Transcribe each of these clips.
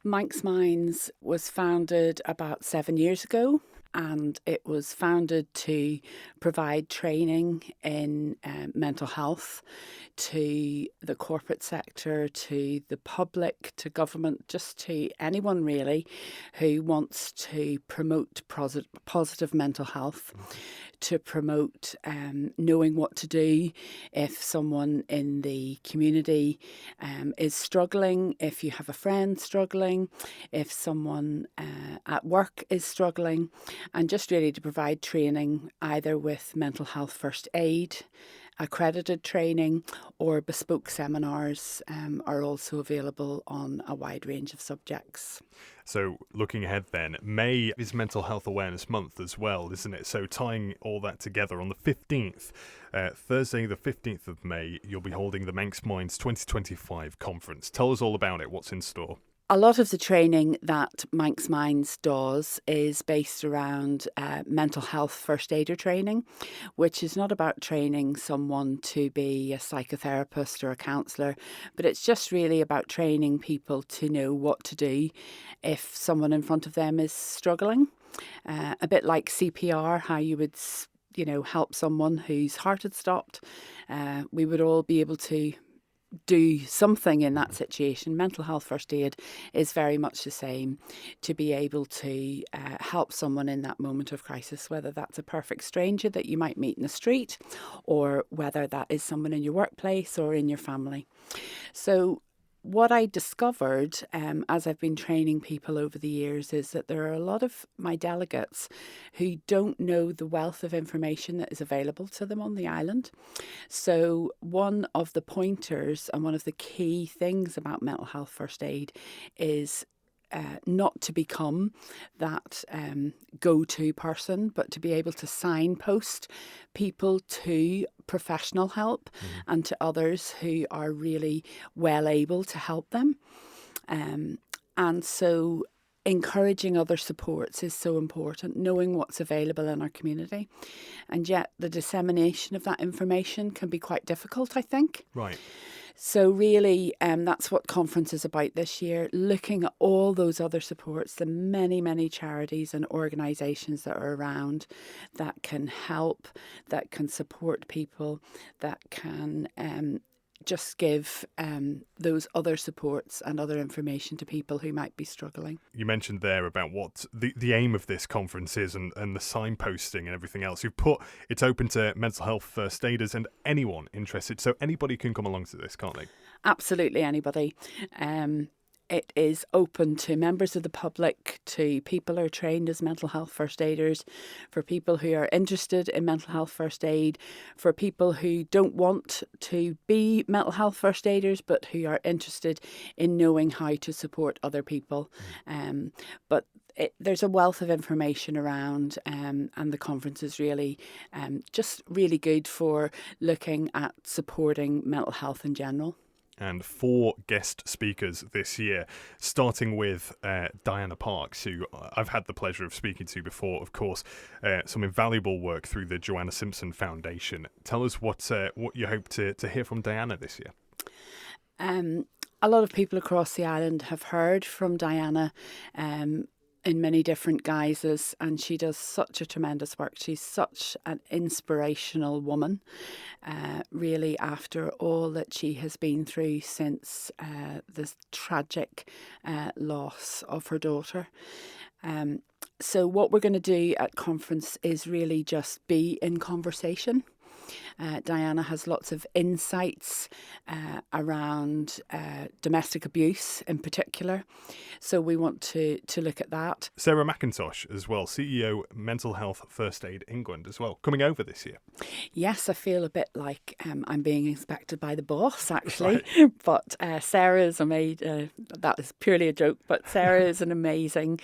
Manx Minds was founded about 7 years ago, and it was founded to provide training in mental health to the corporate sector, to the public, to government, just to anyone really who wants to promote positive mental health, to promote knowing what to do if someone in the community is struggling, if you have a friend struggling, if someone at work is struggling, and just really to provide training either with mental health first aid, accredited training, or bespoke seminars are also available on a wide range of subjects. So looking ahead then, May is Mental Health Awareness Month as well, isn't it? So tying all that together, on the 15th, Thursday the 15th of May, you'll be holding the Manx Minds 2025 conference. Tell us all about it. What's in store? A lot of the training that Manx Minds does is based around mental health first aider training, which is not about training someone to be a psychotherapist or a counsellor, but it's just really about training people to know what to do if someone in front of them is struggling. A bit like CPR, how you would help someone whose heart had stopped. We would all be able to do something in that situation. Mental health first aid is very much the same, to be able to help someone in that moment of crisis, whether that's a perfect stranger that you might meet in the street, or whether that is someone in your workplace or in your family. So what I discovered as I've been training people over the years is that there are a lot of my delegates who don't know the wealth of information that is available to them on the island. So one of the pointers and one of the key things about mental health first aid is not to become that go-to person, but to be able to signpost people to professional help and to others who are really well able to help them. And so encouraging other supports is so important, knowing what's available in our community. And yet the dissemination of that information can be quite difficult, I think. Right. So really, that's what conference is about this year, looking at all those other supports, the many, many charities and organisations that are around that can help, that can support people, that can just give those other supports and other information to people who might be struggling. You mentioned there about what the aim of this conference is and the signposting and everything else. You've put it's open to mental health first aiders and anyone interested. So anybody can come along to this, can't they? Absolutely anybody. It is open to members of the public, to people who are trained as mental health first aiders, for people who are interested in mental health first aid, for people who don't want to be mental health first aiders, but who are interested in knowing how to support other people. But there's a wealth of information around, and the conference is really just really good for looking at supporting mental health in general. And 4 guest speakers this year, starting with Diana Parks, who I've had the pleasure of speaking to before, of course, some invaluable work through the Joanna Simpson Foundation. Tell us what you hope to hear from Diana this year. A lot of people across the island have heard from Diana in many different guises, and she does such a tremendous work. She's such an inspirational woman, really, after all that she has been through since this tragic loss of her daughter. So what we're going to do at conference is really just be in conversation. Diana has lots of insights around domestic abuse in particular. So we want to look at that. Sarah McIntosh as well, CEO Mental Health First Aid England as well, coming over this year. Yes, I feel a bit like I'm being inspected by the boss, actually. Right. But Sarah is amazing. That is purely a joke, but Sarah is an amazing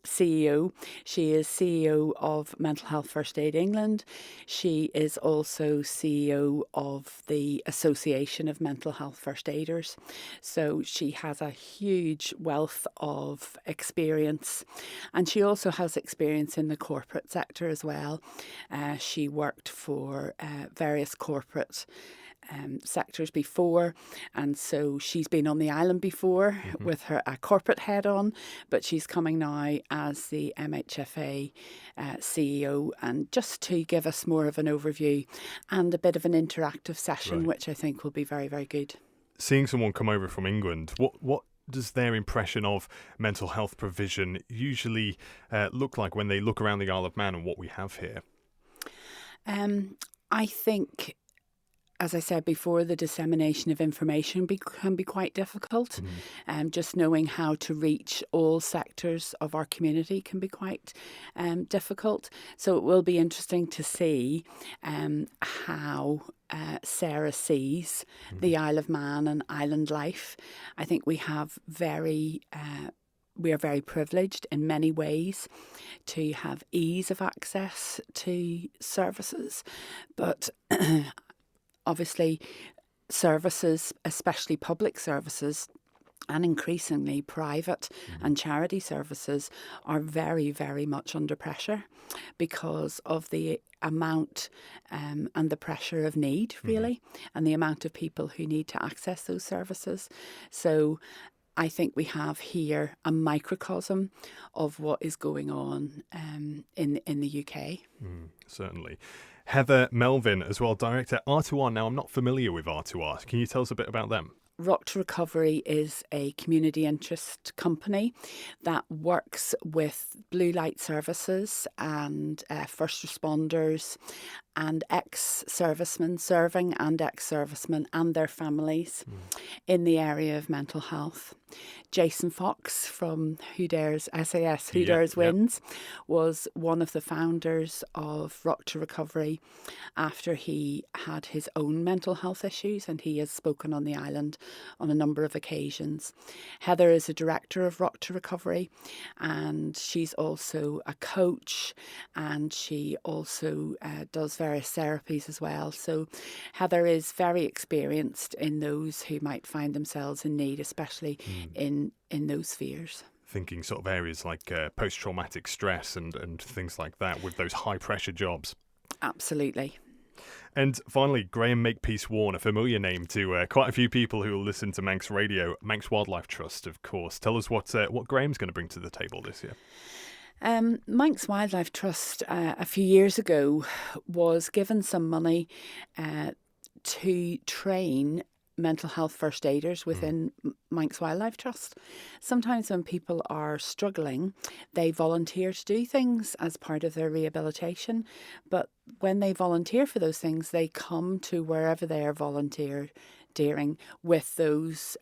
CEO. She is CEO of Mental Health First Aid England. She is also CEO of the Association of Mental Health First Aiders. So she has a huge wealth of experience, and she also has experience in the corporate sector as well. She worked for various corporate sectors before, and so she's been on the island before with a corporate head on, but she's coming now as the MHFA CEO, and just to give us more of an overview and a bit of an interactive session, which I think will be very, very good. Seeing someone come over from England, what does their impression of mental health provision usually look like when they look around the Isle of Man and what we have here? I think, as I said before, the dissemination of information can be quite difficult. Just knowing how to reach all sectors of our community can be quite difficult. So it will be interesting to see how Sarah sees the Isle of Man and island life. I think we are very privileged in many ways to have ease of access to services, but obviously services, especially public services, and increasingly private and charity services, are very, very much under pressure because of the amount and the pressure of need, really, and the amount of people who need to access those services. So I think we have here a microcosm of what is going on in the UK. Certainly. Heather, Melvin as well, Director R2R. Now, I'm not familiar with R2R. Can you tell us a bit about them? Rock to Recovery is a community interest company that works with blue light services and first responders and ex-servicemen, serving and ex-servicemen and their families in the area of mental health. Jason Fox from Who Dares SAS, Who Dares Wins, was one of the founders of Rock to Recovery after he had his own mental health issues, and he has spoken on the island on a number of occasions. Heather is a director of Rock to Recovery, and she's also a coach, and she also does various therapies as well. So Heather is very experienced in those who might find themselves in need, especially in those spheres. Thinking sort of areas like post-traumatic stress and things like that with those high-pressure jobs. Absolutely. And finally, Graham Makepeace-Warne, a familiar name to quite a few people who will listen to Manx Radio, Manx Wildlife Trust, of course. Tell us what Graham's going to bring to the table this year. Manx Wildlife Trust a few years ago was given some money to train mental health first aiders within Manx Wildlife Trust. Sometimes when people are struggling, they volunteer to do things as part of their rehabilitation, but when they volunteer for those things, they come to wherever they are volunteering with those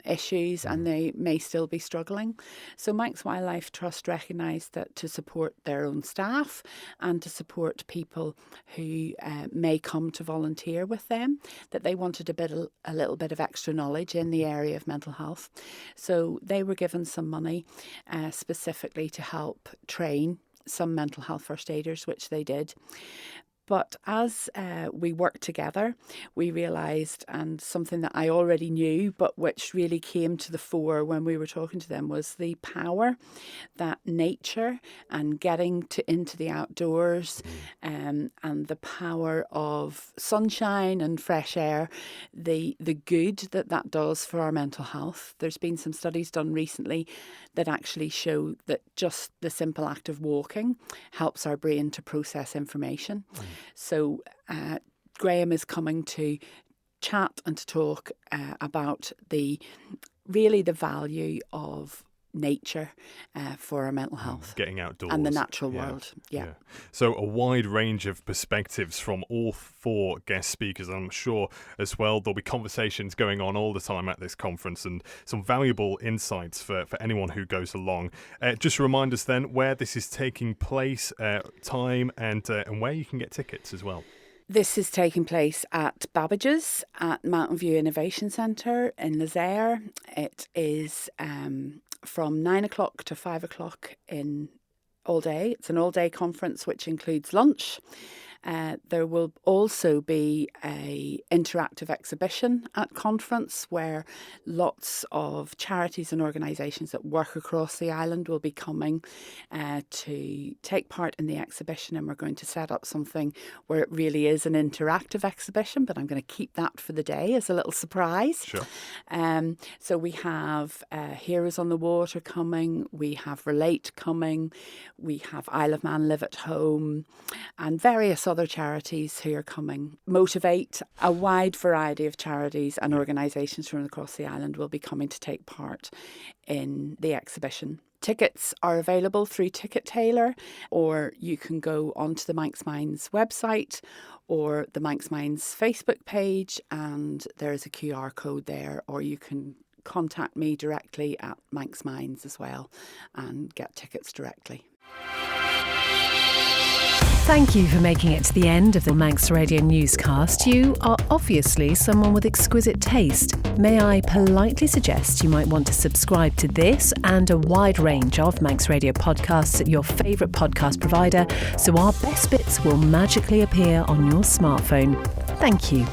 issues, and they may still be struggling. So Manx Wildlife Trust recognised that to support their own staff and to support people who may come to volunteer with them, that they wanted a little bit of extra knowledge in the area of mental health. So they were given some money specifically to help train some mental health first aiders, which they did. But as we worked together, we realised, and something that I already knew, but which really came to the fore when we were talking to them, was the power that nature and getting into the outdoors and the power of sunshine and fresh air, the good that does for our mental health. There's been some studies done recently that actually show that just the simple act of walking helps our brain to process information. So Graham is coming to chat and to talk about the value of nature for our mental health. Getting outdoors. And the natural world. Yeah. So a wide range of perspectives from all four guest speakers. I'm sure as well there'll be conversations going on all the time at this conference and some valuable insights for anyone who goes along. Just remind us then where this is taking place, time and where you can get tickets as well. This is taking place at Babagge's at Mountain View Innovation Centre in Lezayre. It is from 9 o'clock to 5 o'clock in all day. It's an all-day conference which includes lunch. There will also be a interactive exhibition at conference where lots of charities and organisations that work across the island will be coming to take part in the exhibition, and we're going to set up something where it really is an interactive exhibition, but I'm going to keep that for the day as a little surprise. Sure. So we have Heroes on the Water coming, we have Relate coming, we have Isle of Man Live at Home, and various other charities who are coming. Motivate, a wide variety of charities and organisations from across the island will be coming to take part in the exhibition. Tickets are available through Ticket Tailor, or you can go onto the Manx Minds website or the Manx Minds Facebook page, and there's a QR code there, or you can contact me directly at Manx Minds as well and get tickets directly. Thank you for making it to the end of the Manx Radio Newscast. You are obviously someone with exquisite taste. May I politely suggest you might want to subscribe to this and a wide range of Manx Radio podcasts at your favourite podcast provider, so our best bits will magically appear on your smartphone. Thank you.